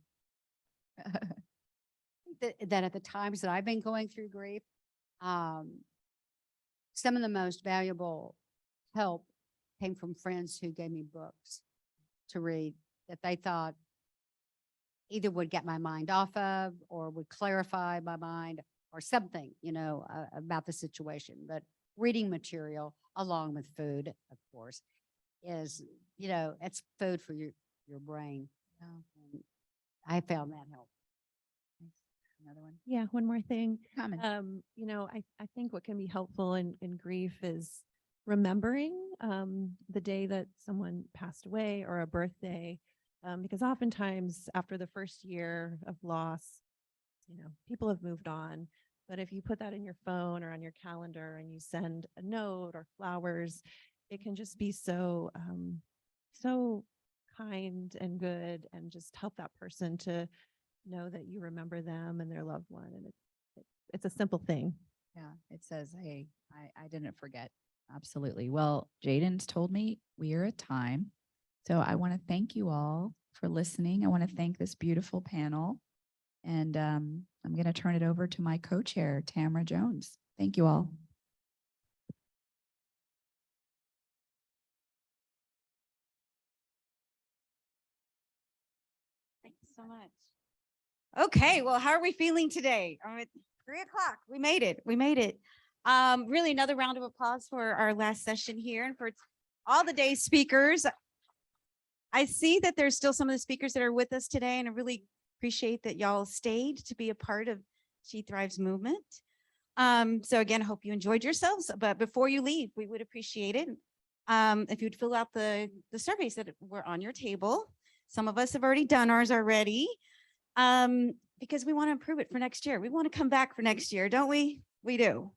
That at the times that I've been going through grief, some of the most valuable help came from friends who gave me books to read that they thought either would get my mind off of or would clarify my mind or something, about the situation. But reading material along with food, of course, is, it's food for your brain. And I found that helpful. Another one. Yeah, one more thing. Comment. I think what can be helpful in grief is remembering the day that someone passed away or a birthday, because oftentimes after the first year of loss, people have moved on. But if you put that in your phone or on your calendar and you send a note or flowers, it can just be so kind and good, and just help that person to know that you remember them and their loved one. And it's a simple thing. Yeah, it says, hey, I didn't forget. Absolutely. Well, Jaden's told me we are at time. So I want to thank you all for listening. I want to thank this beautiful panel. And I'm going to turn it over to my co-chair, Tamara Jones. Thank you all. Thanks so much. Okay, well, how are we feeling today? At 3 o'clock. We made it. We made it. Really another round of applause for our last session here and for all the day's speakers. I see that there's still some of the speakers that are with us today, and I really appreciate that y'all stayed to be a part of She Thrives movement. So again, I hope you enjoyed yourselves, but before you leave, we would appreciate it if you'd fill out the surveys that were on your table. Some of us have already done ours already, because we want to improve it for next year. We want to come back for next year, don't we? We do.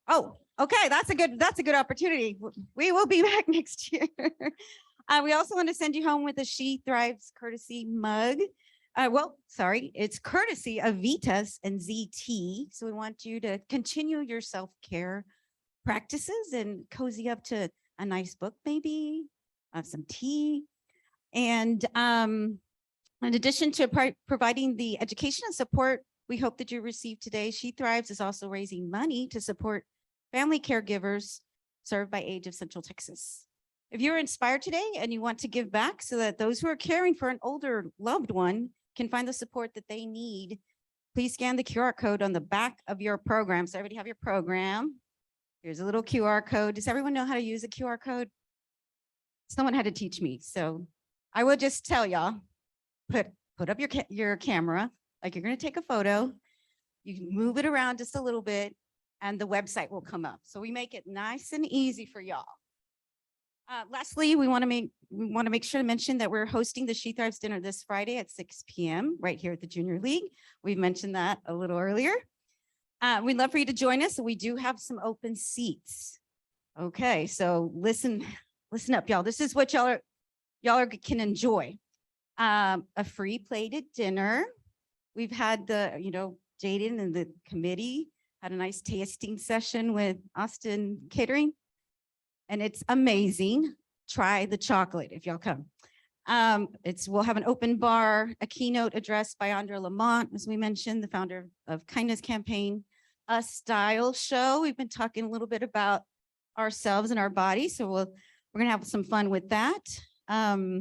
Oh, okay. That's a good opportunity. We will be back next year. We also want to send you home with a She Thrives courtesy mug. It's courtesy of Vitas and ZT. So we want you to continue your self-care practices and cozy up to a nice book, maybe some tea. And in addition to providing the education and support we hope that you received today, She Thrives is also raising money to support family caregivers served by Age of Central Texas. If you're inspired today and you want to give back so that those who are caring for an older loved one can find the support that they need, please scan the QR code on the back of your program. So everybody have your program. Here's a little QR code. Does everyone know how to use a QR code? Someone had to teach me. So I will just tell y'all, put up your camera, like you're going to take a photo. You can move it around just a little bit and the website will come up. So we make it nice and easy for y'all. Lastly, we want to make sure to mention that we're hosting the She Thrives dinner this Friday at 6 p.m. right here at the Junior League. We mentioned that a little earlier. We'd love for you to join us. So we do have some open seats. Okay, so listen up, y'all. This is what y'all can enjoy. A free plated dinner, We've had Jaden and the committee had a nice tasting session with Austin Catering. And it's amazing. Try the chocolate if y'all come. We'll have an open bar, a keynote address by Andrea Lamont, as we mentioned, the founder of Kindness Campaign, a style show. We've been talking a little bit about ourselves and our bodies, so we're gonna have some fun with that. Oh,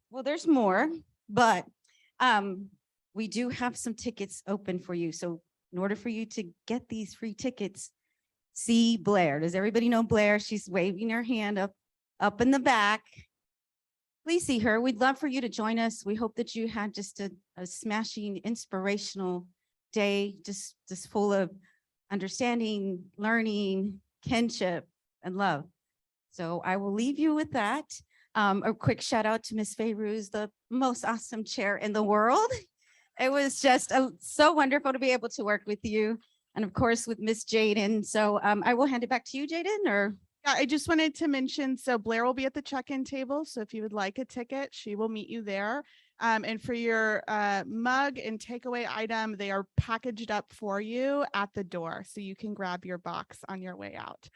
well, there's more, but we do have some tickets open for you. So in order for you to get these free tickets, see Blair. Does everybody know Blair? She's waving her hand up in the back. Please see her. We'd love for you to join us. We hope that you had just a smashing, inspirational day, just full of understanding, learning, kinship, and love. So I will leave you with that. A quick shout out to Miss Fayruz, the most awesome chair in the world. It was just so wonderful to be able to work with you. And of course, with Miss Jaden. So I will hand it back to you, Jaden, or? Yeah, I just wanted to mention, so Blair will be at the check-in table. So if you would like a ticket, she will meet you there. And for your mug and takeaway item, they are packaged up for you at the door. So you can grab your box on your way out.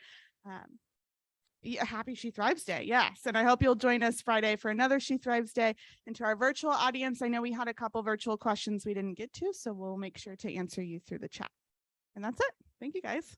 Yeah, happy She Thrives Day. Yes. And I hope you'll join us Friday for another She Thrives Day. And to our virtual audience, I know we had a couple virtual questions we didn't get to, so we'll make sure to answer you through the chat. And that's it. Thank you, guys.